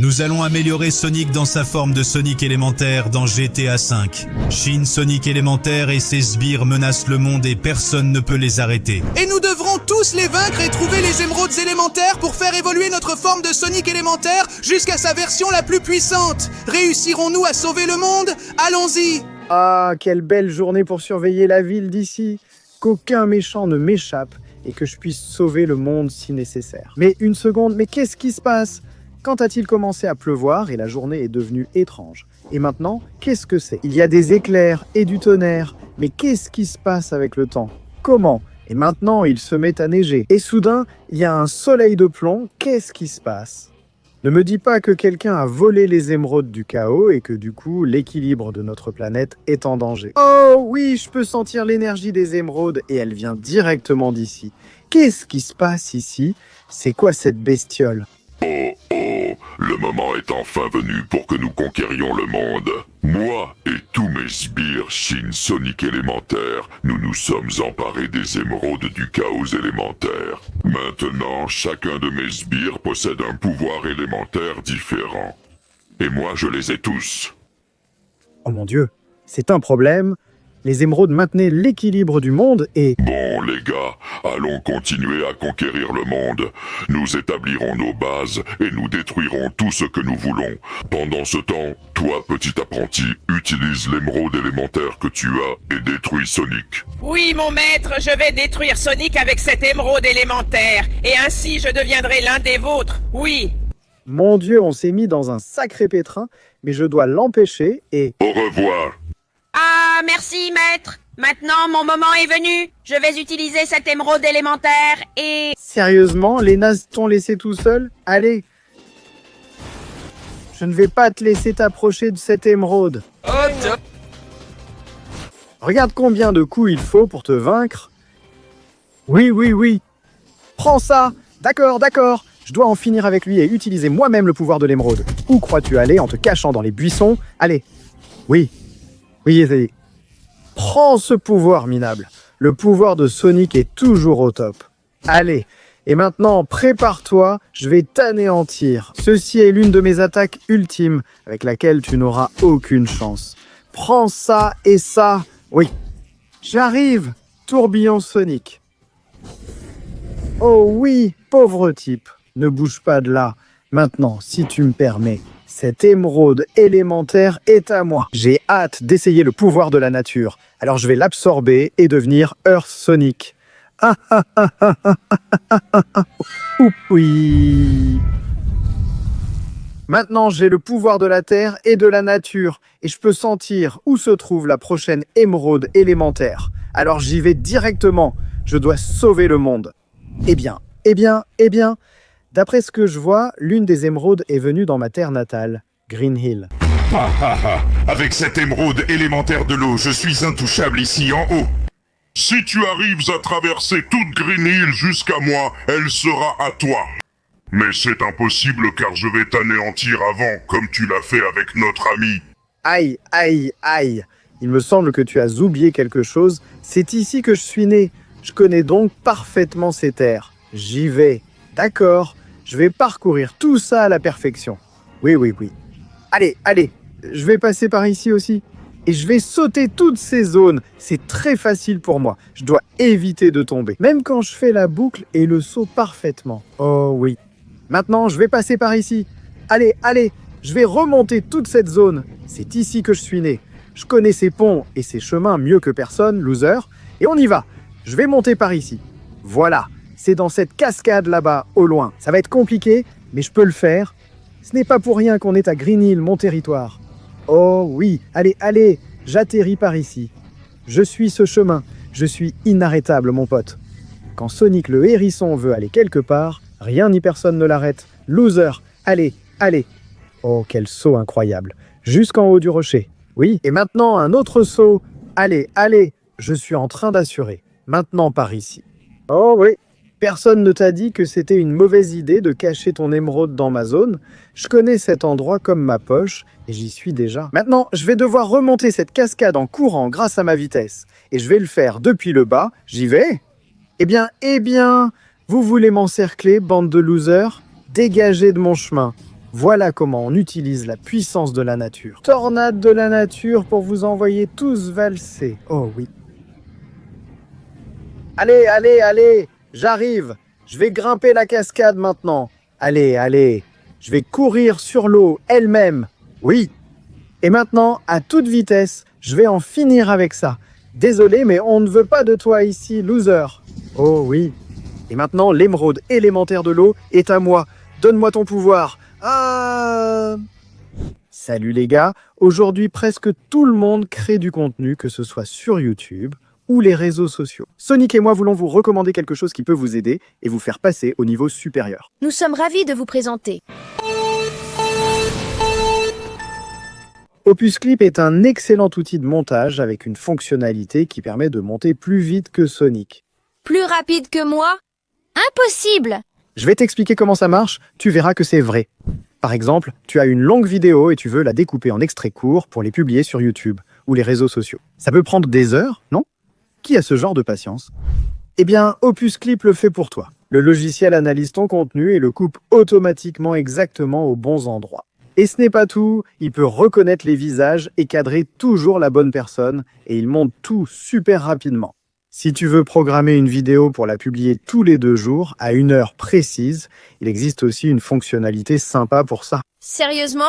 Nous allons améliorer Sonic dans sa forme de Sonic élémentaire dans GTA V. Shin Sonic élémentaire et ses sbires menacent le monde et personne ne peut les arrêter. Et nous devrons tous les vaincre et trouver les émeraudes élémentaires pour faire évoluer notre forme de Sonic élémentaire jusqu'à sa version la plus puissante. Réussirons-nous à sauver le monde? Allons-y! Ah, quelle belle journée pour surveiller la ville d'ici. Qu'aucun méchant ne m'échappe et que je puisse sauver le monde si nécessaire. Mais une seconde, mais qu'est-ce qui se passe? Quand a-t-il commencé à pleuvoir et la journée est devenue étrange? Et maintenant, qu'est-ce que c'est? Il y a des éclairs et du tonnerre. Mais qu'est-ce qui se passe avec le temps? Comment? Et maintenant, il se met à neiger. Et soudain, il y a un soleil de plomb. Qu'est-ce qui se passe? Ne me dis pas que quelqu'un a volé les émeraudes du chaos et que du coup, l'équilibre de notre planète est en danger. Oh oui, je peux sentir l'énergie des émeraudes et elle vient directement d'ici. Qu'est-ce qui se passe ici? C'est quoi cette bestiole? Le moment est enfin venu pour que nous conquérions le monde. Moi et tous mes sbires Shin Sonic élémentaire, nous nous sommes emparés des émeraudes du chaos élémentaire. Maintenant, chacun de mes sbires possède un pouvoir élémentaire différent. Et moi, je les ai tous. Oh mon Dieu, c'est un problème. Les émeraudes maintenaient l'équilibre du monde et... Bon, les gars, allons continuer à conquérir le monde. Nous établirons nos bases et nous détruirons tout ce que nous voulons. Pendant ce temps, toi, petit apprenti, utilise l'émeraude élémentaire que tu as et détruis Sonic. Oui, mon maître, je vais détruire Sonic avec cette émeraude élémentaire. Et ainsi, je deviendrai l'un des vôtres, oui. Mon Dieu, on s'est mis dans un sacré pétrin, mais je dois l'empêcher et... Au revoir. Ah, merci, maître. Maintenant, mon moment est venu. Je vais utiliser cette émeraude élémentaire et... Sérieusement, les nazes t'ont laissé tout seul? Allez. Je ne vais pas te laisser t'approcher de cette émeraude. Regarde combien de coups il faut pour te vaincre. Oui, oui, oui. Prends ça. D'accord, d'accord. Je dois en finir avec lui et utiliser moi-même le pouvoir de l'émeraude. Où crois-tu aller en te cachant dans les buissons? Allez. Oui. Oui, essayez. Prends ce pouvoir minable. Le pouvoir de Sonic est toujours au top. Allez. Et maintenant, prépare-toi, je vais t'anéantir. Ceci est l'une de mes attaques ultimes, avec laquelle tu n'auras aucune chance. Prends ça et ça. Oui. J'arrive. Tourbillon Sonic. Oh oui, pauvre type. Ne bouge pas de là. Maintenant, si tu me permets, cette émeraude élémentaire est à moi. J'ai hâte d'essayer le pouvoir de la nature. Alors je vais l'absorber et devenir Earth Sonic. Oui. Maintenant, j'ai le pouvoir de la terre et de la nature. Et je peux sentir où se trouve la prochaine émeraude élémentaire. Alors j'y vais directement. Je dois sauver le monde. Eh bien, d'après ce que je vois, l'une des émeraudes est venue dans ma terre natale, Green Hill. Avec cette émeraude élémentaire de l'eau, je suis intouchable ici en haut. Si tu arrives à traverser toute Green Hill jusqu'à moi, elle sera à toi. Mais c'est impossible car je vais t'anéantir avant, comme tu l'as fait avec notre ami. Aïe, aïe, aïe. Il me semble que tu as oublié quelque chose. C'est ici que je suis né. Je connais donc parfaitement ces terres. J'y vais. D'accord. Je vais parcourir tout ça à la perfection. Oui, oui, oui. Allez, allez. Je vais passer par ici aussi. Et je vais sauter toutes ces zones. C'est très facile pour moi. Je dois éviter de tomber. Même quand je fais la boucle et le saut parfaitement. Oh oui. Maintenant, je vais passer par ici. Allez, allez. Je vais remonter toute cette zone. C'est ici que je suis né. Je connais ces ponts et ces chemins mieux que personne, loser. Et on y va. Je vais monter par ici. Voilà. C'est dans cette cascade là-bas, au loin. Ça va être compliqué, mais je peux le faire. Ce n'est pas pour rien qu'on est à Green Hill, mon territoire. Oh oui, allez, allez, j'atterris par ici. Je suis ce chemin. Je suis inarrêtable, mon pote. Quand Sonic le hérisson veut aller quelque part, rien ni personne ne l'arrête. Loser, allez, allez. Oh, quel saut incroyable. Jusqu'en haut du rocher. Oui, et maintenant un autre saut. Allez, allez, je suis en train d'assurer. Maintenant par ici. Oh oui. Personne ne t'a dit que c'était une mauvaise idée de cacher ton émeraude dans ma zone. Je connais cet endroit comme ma poche et j'y suis déjà. Maintenant, je vais devoir remonter cette cascade en courant grâce à ma vitesse. Et je vais le faire depuis le bas. J'y vais. Eh bien, vous voulez m'encercler, bande de losers? Dégagez de mon chemin. Voilà comment on utilise la puissance de la nature. Tornade de la nature pour vous envoyer tous valser. Oh oui. Allez, allez, allez, j'arrive. Je vais grimper la cascade maintenant. Allez, allez, je vais courir sur l'eau elle-même. Oui. Et maintenant, à toute vitesse, je vais en finir avec ça. Désolé, mais on ne veut pas de toi ici, loser. Oh oui. Et maintenant, l'émeraude élémentaire de l'eau est à moi. Donne-moi ton pouvoir. Salut les gars. Aujourd'hui, presque tout le monde crée du contenu, que ce soit sur YouTube ou les réseaux sociaux. Sonic et moi voulons vous recommander quelque chose qui peut vous aider et vous faire passer au niveau supérieur. Nous sommes ravis de vous présenter. Opus Clip est un excellent outil de montage avec une fonctionnalité qui permet de monter plus vite que Sonic. Plus rapide que moi? Impossible! Je vais t'expliquer comment ça marche, tu verras que c'est vrai. Par exemple, tu as une longue vidéo et tu veux la découper en extraits courts pour les publier sur YouTube ou les réseaux sociaux. Ça peut prendre des heures, non? Qui a ce genre de patience? Eh bien, Opus Clip le fait pour toi. Le logiciel analyse ton contenu et le coupe automatiquement exactement aux bons endroits. Et ce n'est pas tout, il peut reconnaître les visages et cadrer toujours la bonne personne et il monte tout super rapidement. Si tu veux programmer une vidéo pour la publier tous les 2 jours à une heure précise, il existe aussi une fonctionnalité sympa pour ça. Sérieusement?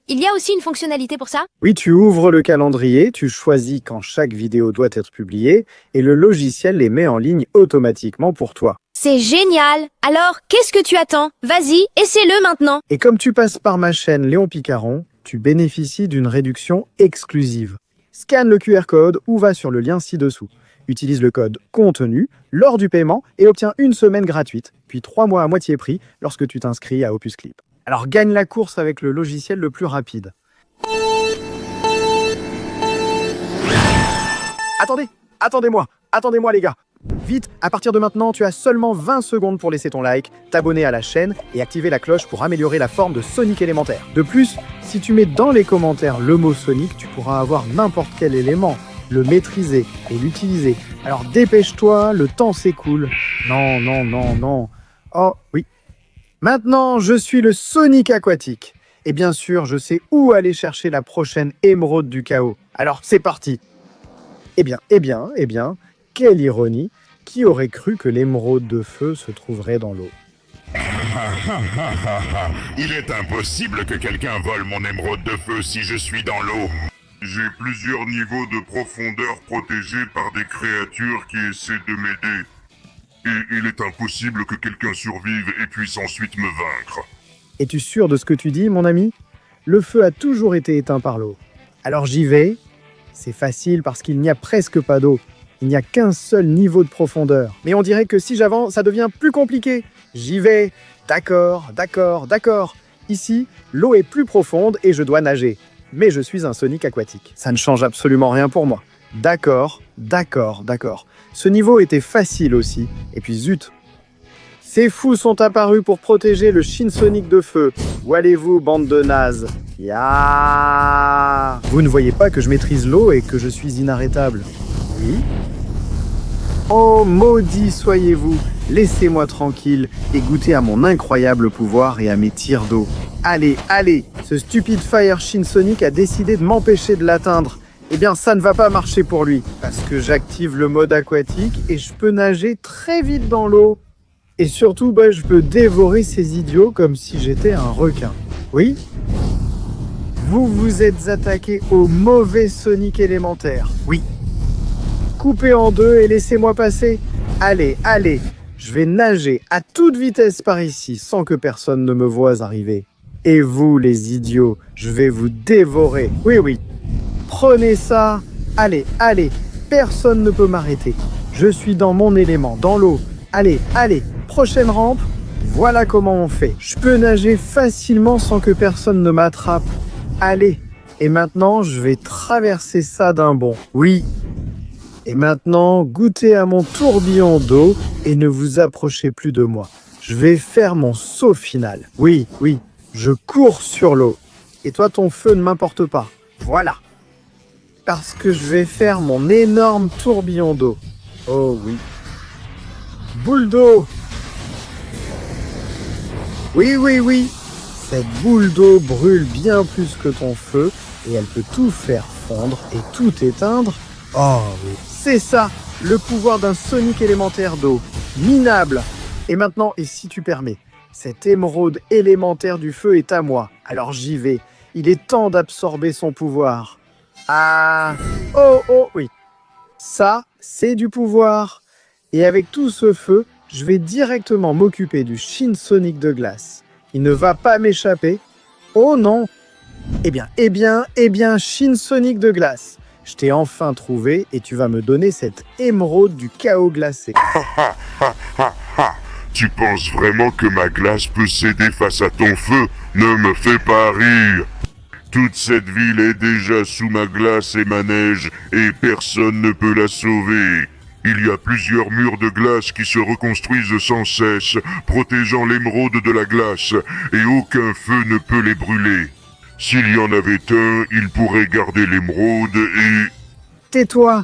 Il y a aussi une fonctionnalité pour ça? Oui, tu ouvres le calendrier, tu choisis quand chaque vidéo doit être publiée et le logiciel les met en ligne automatiquement pour toi. C'est génial! Alors, qu'est-ce que tu attends? Vas-y, essaie-le maintenant! Et comme tu passes par ma chaîne Léon Picaron, tu bénéficies d'une réduction exclusive. Scanne le QR code ou va sur le lien ci-dessous. Utilise le code contenu lors du paiement et obtiens 1 semaine gratuite, puis 3 mois à moitié prix lorsque tu t'inscris à Opus Clip. Alors gagne la course avec le logiciel le plus rapide. Attendez-moi les gars. Vite, à partir de maintenant, tu as seulement 20 secondes pour laisser ton like, t'abonner à la chaîne et activer la cloche pour améliorer la forme de Sonic élémentaire. De plus, si tu mets dans les commentaires le mot Sonic, tu pourras avoir n'importe quel élément, le maîtriser et l'utiliser. Alors dépêche-toi, le temps s'écoule. Non. Oh oui. Maintenant, je suis le Sonic aquatique. Et bien sûr, je sais où aller chercher la prochaine émeraude du chaos. Alors c'est parti. Eh bien, quelle ironie, qui aurait cru que l'émeraude de feu se trouverait dans l'eau? Il est impossible que quelqu'un vole mon émeraude de feu si je suis dans l'eau. J'ai plusieurs niveaux de profondeur protégés par des créatures qui essaient de m'aider. Et il est impossible que quelqu'un survive et puisse ensuite me vaincre. Es-tu sûr de ce que tu dis, mon ami? Le feu a toujours été éteint par l'eau. Alors j'y vais. C'est facile parce qu'il n'y a presque pas d'eau. Il n'y a qu'un seul niveau de profondeur. Mais on dirait que si j'avance, ça devient plus compliqué. J'y vais. D'accord. Ici, l'eau est plus profonde et je dois nager. Mais je suis un Sonic aquatique. Ça ne change absolument rien pour moi. D'accord. Ce niveau était facile aussi. Et puis zut. Ces fous sont apparus pour protéger le Shin Sonic de feu. Où allez-vous, bande de nazes? Ya! Vous ne voyez pas que je maîtrise l'eau et que je suis inarrêtable? Oui. Oh, maudit soyez-vous, laissez-moi tranquille et goûtez à mon incroyable pouvoir et à mes tirs d'eau. Allez, ce stupide Fire Shin Sonic a décidé de m'empêcher de l'atteindre. Eh bien, ça ne va pas marcher pour lui, parce que j'active le mode aquatique et je peux nager très vite dans l'eau. Et surtout, je peux dévorer ces idiots comme si j'étais un requin. Oui? Vous vous êtes attaqué au mauvais Sonic élémentaire. Oui. Coupez en deux et laissez-moi passer. Allez, je vais nager à toute vitesse par ici sans que personne ne me voie arriver. Et vous, les idiots, je vais vous dévorer. Oui. Prenez ça. Allez, personne ne peut m'arrêter. Je suis dans mon élément, dans l'eau. Allez, prochaine rampe. Voilà comment on fait. Je peux nager facilement sans que personne ne m'attrape. Allez, et maintenant, je vais traverser ça d'un bond. Oui. Et maintenant, goûtez à mon tourbillon d'eau et ne vous approchez plus de moi. Je vais faire mon saut final. Oui, je cours sur l'eau. Et toi, ton feu ne m'importe pas. Voilà. Parce que je vais faire mon énorme tourbillon d'eau. Oh oui. Boule d'eau. Oui. Cette boule d'eau brûle bien plus que ton feu et elle peut tout faire fondre et tout éteindre. Oh oui, c'est ça, le pouvoir d'un Sonic élémentaire d'eau. Minable. Et maintenant, et si tu permets, cette émeraude élémentaire du feu est à moi. Alors j'y vais. Il est temps d'absorber son pouvoir. Ah, oh, oui. Ça, c'est du pouvoir. Et avec tout ce feu, je vais directement m'occuper du Shin Sonic de glace. Il ne va pas m'échapper. Oh non. Eh bien, Shin Sonic de glace. Je t'ai enfin trouvé et tu vas me donner cette émeraude du chaos glacé. Tu penses vraiment que ma glace peut céder face à ton feu? Ne me fais pas rire. Toute cette ville est déjà sous ma glace et ma neige, et personne ne peut la sauver. Il y a plusieurs murs de glace qui se reconstruisent sans cesse, protégeant l'émeraude de la glace, et aucun feu ne peut les brûler. S'il y en avait un, il pourrait garder l'émeraude et... Tais-toi!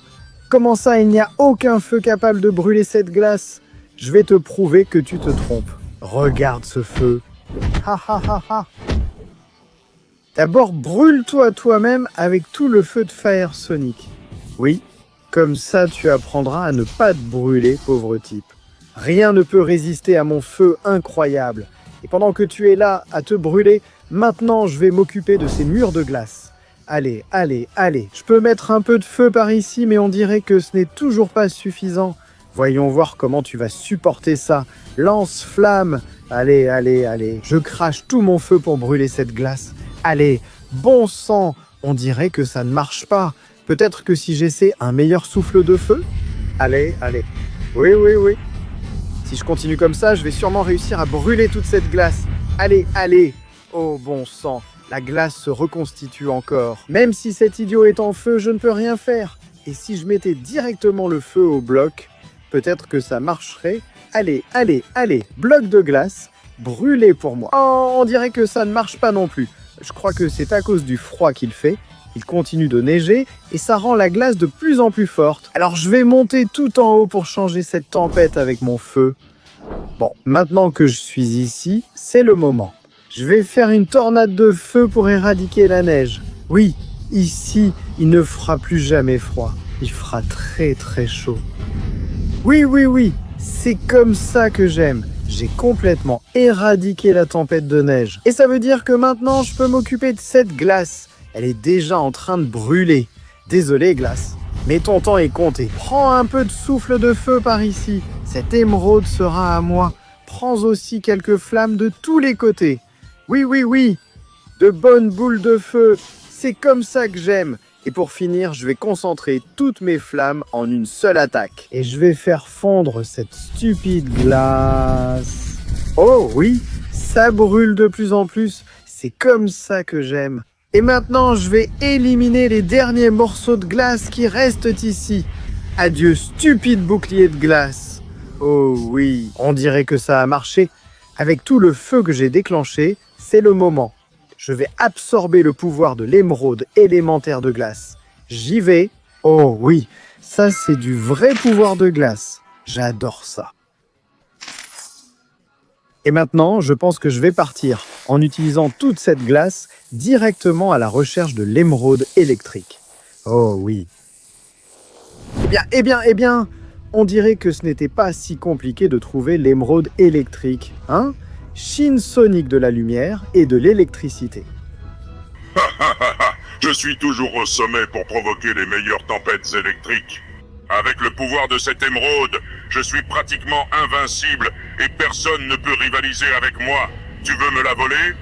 Comment ça, il n'y a aucun feu capable de brûler cette glace? Je vais te prouver que tu te trompes. Regarde ce feu. Ha ha ha ha. D'abord, brûle-toi toi-même avec tout le feu de Fire Sonic. Oui, comme ça tu apprendras à ne pas te brûler, pauvre type. Rien ne peut résister à mon feu incroyable. Et pendant que tu es là à te brûler, maintenant je vais m'occuper de ces murs de glace. Allez. Je peux mettre un peu de feu par ici, mais on dirait que ce n'est toujours pas suffisant. Voyons voir comment tu vas supporter ça. Lance-flamme. Allez. Je crache tout mon feu pour brûler cette glace. Allez, bon sang. On dirait que ça ne marche pas. Peut-être que si j'essaie un meilleur souffle de feu? Allez. Oui. Si je continue comme ça, je vais sûrement réussir à brûler toute cette glace. Allez. Oh bon sang, la glace se reconstitue encore. Même si cet idiot est en feu, je ne peux rien faire. Et si je mettais directement le feu au bloc, peut-être que ça marcherait. Allez, bloc de glace, brûlez pour moi. Oh, on dirait que ça ne marche pas non plus. Je crois que c'est à cause du froid qu'il fait. Il continue de neiger et ça rend la glace de plus en plus forte. Alors je vais monter tout en haut pour changer cette tempête avec mon feu. Bon, maintenant que je suis ici, c'est le moment. Je vais faire une tornade de feu pour éradiquer la neige. Oui, ici, il ne fera plus jamais froid. Il fera très chaud. Oui, c'est comme ça que j'aime. J'ai complètement éradiqué la tempête de neige. Et ça veut dire que maintenant, je peux m'occuper de cette glace. Elle est déjà en train de brûler. Désolé, glace, mais ton temps est compté. Prends un peu de souffle de feu par ici. Cette émeraude sera à moi. Prends aussi quelques flammes de tous les côtés. Oui. De bonnes boules de feu. C'est comme ça que j'aime. Et pour finir, je vais concentrer toutes mes flammes en une seule attaque. Et je vais faire fondre cette stupide glace. Oh oui, ça brûle de plus en plus. C'est comme ça que j'aime. Et maintenant, je vais éliminer les derniers morceaux de glace qui restent ici. Adieu, stupide bouclier de glace. Oh oui, on dirait que ça a marché. Avec tout le feu que j'ai déclenché, c'est le moment. Je vais absorber le pouvoir de l'émeraude élémentaire de glace. J'y vais. Oh oui, ça c'est du vrai pouvoir de glace. J'adore ça. Et maintenant, je pense que je vais partir en utilisant toute cette glace directement à la recherche de l'émeraude électrique. Oh oui. Eh bien, on dirait que ce n'était pas si compliqué de trouver l'émeraude électrique, hein? Shin Sonic de la lumière et de l'électricité. Je suis toujours au sommet pour provoquer les meilleures tempêtes électriques. Avec le pouvoir de cette émeraude, je suis pratiquement invincible et personne ne peut rivaliser avec moi. Tu veux me la voler?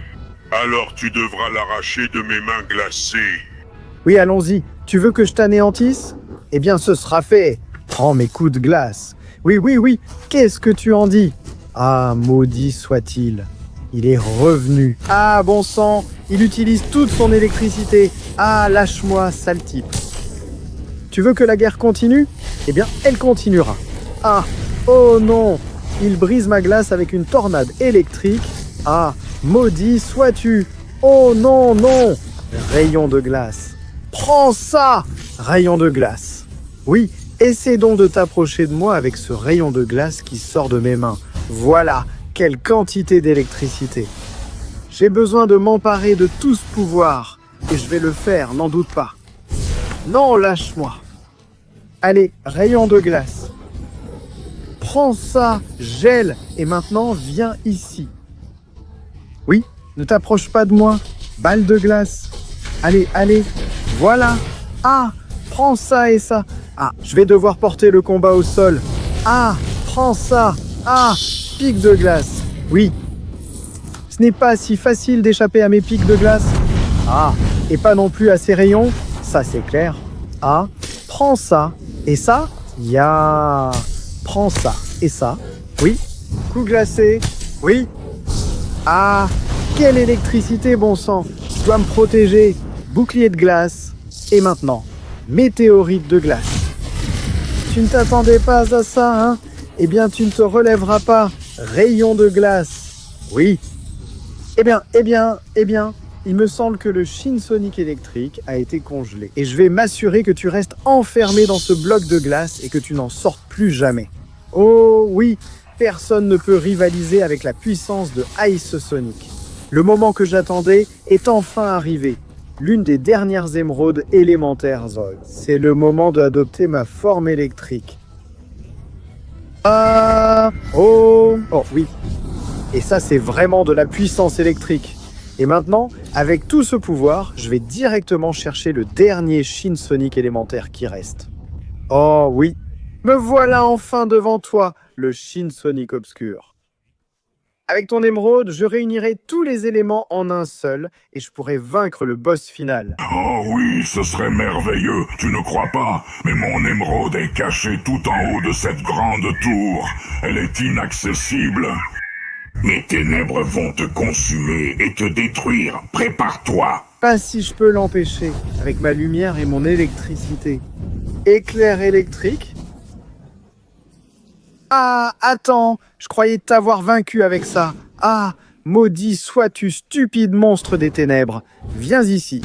Alors tu devras l'arracher de mes mains glacées. Oui, allons-y. Tu veux que je t'anéantisse? Eh bien, ce sera fait. Prends mes coups de glace. Oui. Qu'est-ce que tu en dis? Ah, maudit soit-il. Il est revenu. Ah, bon sang, il utilise toute son électricité. Ah, lâche-moi, sale type. Tu veux que la guerre continue? Eh bien, elle continuera. Ah, oh non, il brise ma glace avec une tornade électrique. Ah, maudit sois-tu. Oh non, rayon de glace. Prends ça, rayon de glace. Oui, essaie donc de t'approcher de moi avec ce rayon de glace qui sort de mes mains. Voilà, quelle quantité d'électricité. J'ai besoin de m'emparer de tout ce pouvoir. Et je vais le faire, n'en doute pas. Non, lâche-moi. Allez, rayon de glace. Prends ça, gel. Et maintenant, viens ici. Oui, ne t'approche pas de moi. Balle de glace. Allez, allez. Voilà. Ah, prends ça et ça. Ah, je vais devoir porter le combat au sol. Ah, prends ça. Ah, pic de glace. Oui. Ce n'est pas si facile d'échapper à mes pics de glace. Ah, et pas non plus à ces rayons. Ça, c'est clair. Ah, prends ça. Et ça, ya. Prends ça. Et ça. Oui. Coup glacé. Oui. Ah, quelle électricité, bon sang. Je dois me protéger. Bouclier de glace. Et maintenant, météorite de glace. Tu ne t'attendais pas à ça, hein? Eh bien, tu ne te relèveras pas. Rayon de glace. Oui. Eh bien, il me semble que le Shin Sonic électrique a été congelé. Et je vais m'assurer que tu restes enfermé dans ce bloc de glace et que tu n'en sortes plus jamais. Oh oui, personne ne peut rivaliser avec la puissance de Ice Sonic. Le moment que j'attendais est enfin arrivé. L'une des dernières émeraudes élémentaires Zol. C'est le moment d'adopter ma forme électrique. Oh oui. Et ça, c'est vraiment de la puissance électrique. Et maintenant, avec tout ce pouvoir, je vais directement chercher le dernier Shin Sonic élémentaire qui reste. Oh oui, me voilà enfin devant toi, le Shin Sonic obscur. Avec ton émeraude, je réunirai tous les éléments en un seul et je pourrai vaincre le boss final. Oh oui, ce serait merveilleux, tu ne crois pas? Mais mon émeraude est cachée tout en haut de cette grande tour. Elle est inaccessible. Mes ténèbres vont te consumer et te détruire. Prépare-toi. Pas si je peux l'empêcher, avec ma lumière et mon électricité. Éclair électrique? Ah, attends, je croyais t'avoir vaincu avec ça. Ah, maudit sois-tu, stupide monstre des ténèbres. Viens ici.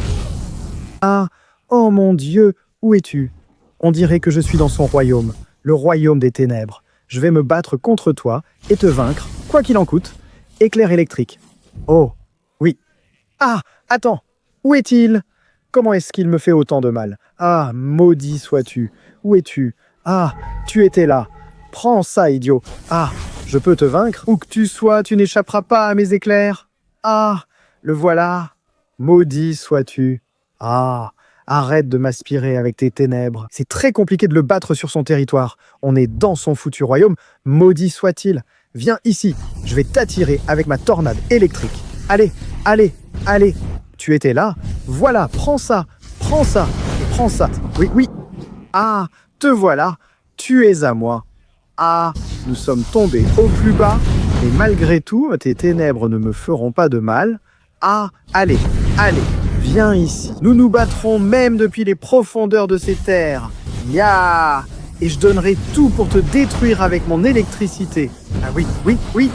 Ah, oh mon Dieu, où es-tu? On dirait que je suis dans son royaume, le royaume des ténèbres. Je vais me battre contre toi et te vaincre, quoi qu'il en coûte. Éclair électrique. Oh, oui. Ah, attends, où est-il? Comment est-ce qu'il me fait autant de mal? Ah, maudit sois-tu. Où es-tu? Ah, tu étais là. Prends ça, idiot. Ah, je peux te vaincre? Où que tu sois, tu n'échapperas pas à mes éclairs. Ah, le voilà. Maudit sois-tu. Ah, arrête de m'aspirer avec tes ténèbres. C'est très compliqué de le battre sur son territoire. On est dans son foutu royaume. Maudit soit-il. Viens ici. Je vais t'attirer avec ma tornade électrique. Allez, allez, allez. Tu étais là? Voilà, prends ça. Prends ça. Et prends ça. Oui, oui. Ah, te voilà. Tu es à moi. Ah, nous sommes tombés au plus bas, mais malgré tout, tes ténèbres ne me feront pas de mal. Ah, allez, allez, viens ici. Nous nous battrons même depuis les profondeurs de ces terres. Ya! Et je donnerai tout pour te détruire avec mon électricité. Ah oui, oui, oui.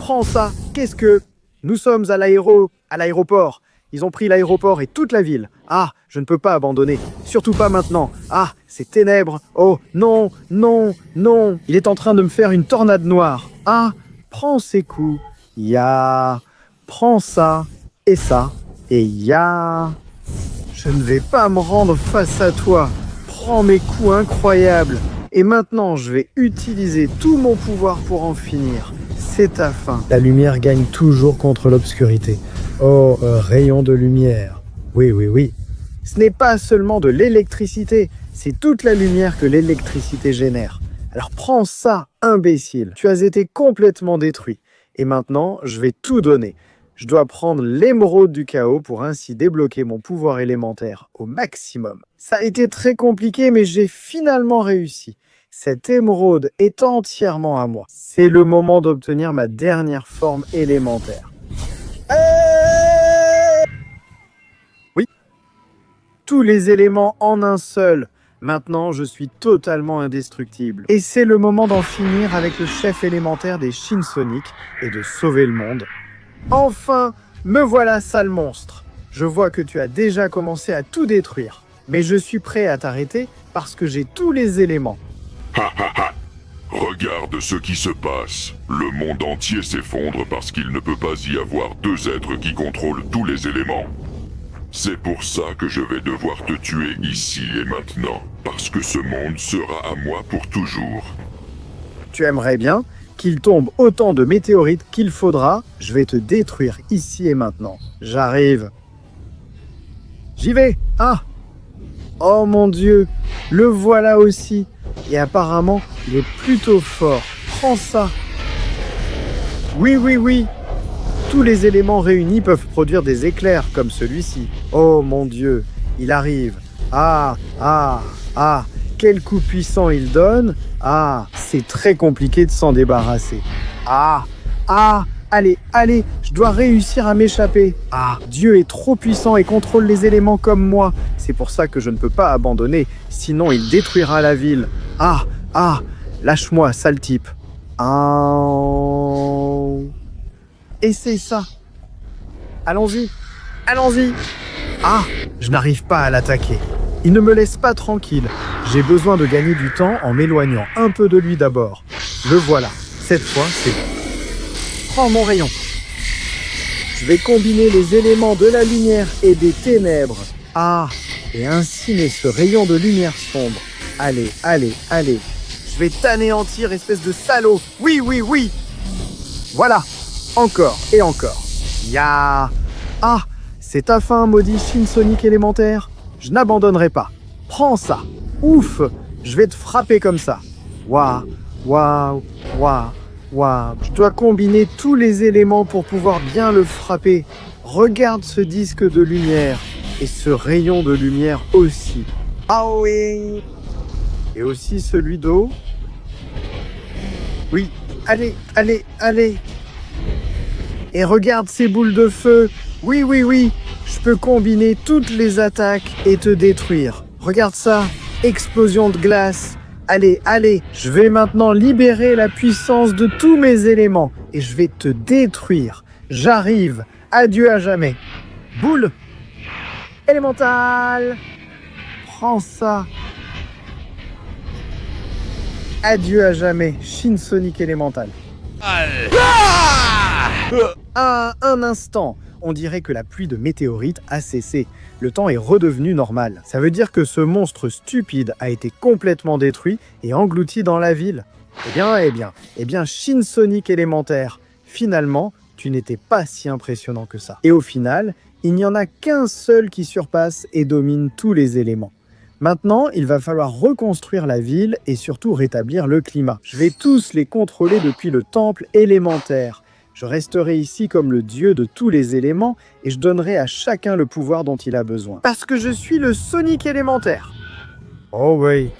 Prends ça. Qu'est-ce que... Nous sommes à l'aéroport. Ils ont pris l'aéroport et toute la ville. Ah, je ne peux pas abandonner. Surtout pas maintenant. Ah, ces ténèbres. Oh, non, non, non. Il est en train de me faire une tornade noire. Ah, prends ces coups. Ya. Prends ça. Et ça. Et ya. Je ne vais pas me rendre face à toi. Prends mes coups incroyables. Et maintenant, je vais utiliser tout mon pouvoir pour en finir. C'est ta fin. La lumière gagne toujours contre l'obscurité. Oh, rayon de lumière. Oui, oui, oui. Ce n'est pas seulement de l'électricité, c'est toute la lumière que l'électricité génère. Alors prends ça, imbécile. Tu as été complètement détruit. Et maintenant, je vais tout donner. Je dois prendre l'émeraude du chaos pour ainsi débloquer mon pouvoir élémentaire au maximum. Ça a été très compliqué, mais j'ai finalement réussi. Cette émeraude est entièrement à moi. C'est le moment d'obtenir ma dernière forme élémentaire. Oui. Tous les éléments en un seul. Maintenant, je suis totalement indestructible. Et c'est le moment d'en finir avec le chef élémentaire des Shin Sonic et de sauver le monde. Enfin, me voilà, sale monstre. Je vois que tu as déjà commencé à tout détruire. Mais je suis prêt à t'arrêter parce que j'ai tous les éléments. Ha ha ha! Regarde ce qui se passe. Le monde entier s'effondre parce qu'il ne peut pas y avoir deux êtres qui contrôlent tous les éléments. C'est pour ça que je vais devoir te tuer ici et maintenant, parce que ce monde sera à moi pour toujours. Tu aimerais bien qu'il tombe autant de météorites qu'il faudra. Je vais te détruire ici et maintenant. J'arrive. J'y vais. Ah! Oh mon Dieu, le voilà aussi. Et apparemment, il est plutôt fort. Prends ça. Oui, oui, oui. Tous les éléments réunis peuvent produire des éclairs comme celui-ci. Oh mon Dieu, il arrive. Ah, ah, ah. Quel coup puissant il donne. Ah, c'est très compliqué de s'en débarrasser. Ah, ah. Allez, allez, je dois réussir à m'échapper. Ah, Dieu est trop puissant et contrôle les éléments comme moi. C'est pour ça que je ne peux pas abandonner, sinon il détruira la ville. Ah, ah, lâche-moi, sale type. Ah. Et c'est ça. Allons-y, allons-y. Ah, je n'arrive pas à l'attaquer. Il ne me laisse pas tranquille. J'ai besoin de gagner du temps en m'éloignant un peu de lui d'abord. Le voilà. Cette fois, c'est bon. Prends mon rayon. Je vais combiner les éléments de la lumière et des ténèbres. Ah, et ainsi naît ce rayon de lumière sombre. Allez, allez, allez. Je vais t'anéantir, espèce de salaud. Oui, oui, oui. Voilà. Encore et encore. Ya. Ah, c'est ta fin, maudit Shin Sonic élémentaire. Je n'abandonnerai pas. Prends ça. Ouf. Je vais te frapper comme ça. Waouh, waouh, waouh. Waouh, je dois combiner tous les éléments pour pouvoir bien le frapper. Regarde ce disque de lumière et ce rayon de lumière aussi. Ah oui. Et aussi celui d'eau. Oui, allez, allez, allez. Et regarde ces boules de feu. Oui, oui, oui. Je peux combiner toutes les attaques et te détruire. Regarde ça. Explosion de glace. Allez, allez, je vais maintenant libérer la puissance de tous mes éléments et je vais te détruire. J'arrive. Adieu à jamais. Boule élémentale. Prends ça. Adieu à jamais, Shin Sonic élémental. Un instant. On dirait que la pluie de météorites a cessé. Le temps est redevenu normal. Ça veut dire que ce monstre stupide a été complètement détruit et englouti dans la ville. Eh bien, Shin Sonic élémentaire, finalement, tu n'étais pas si impressionnant que ça. Et au final, il n'y en a qu'un seul qui surpasse et domine tous les éléments. Maintenant, il va falloir reconstruire la ville et surtout rétablir le climat. Je vais tous les contrôler depuis le temple élémentaire. Je resterai ici comme le dieu de tous les éléments et je donnerai à chacun le pouvoir dont il a besoin. Parce que je suis le Sonic élémentaire. Oh oui.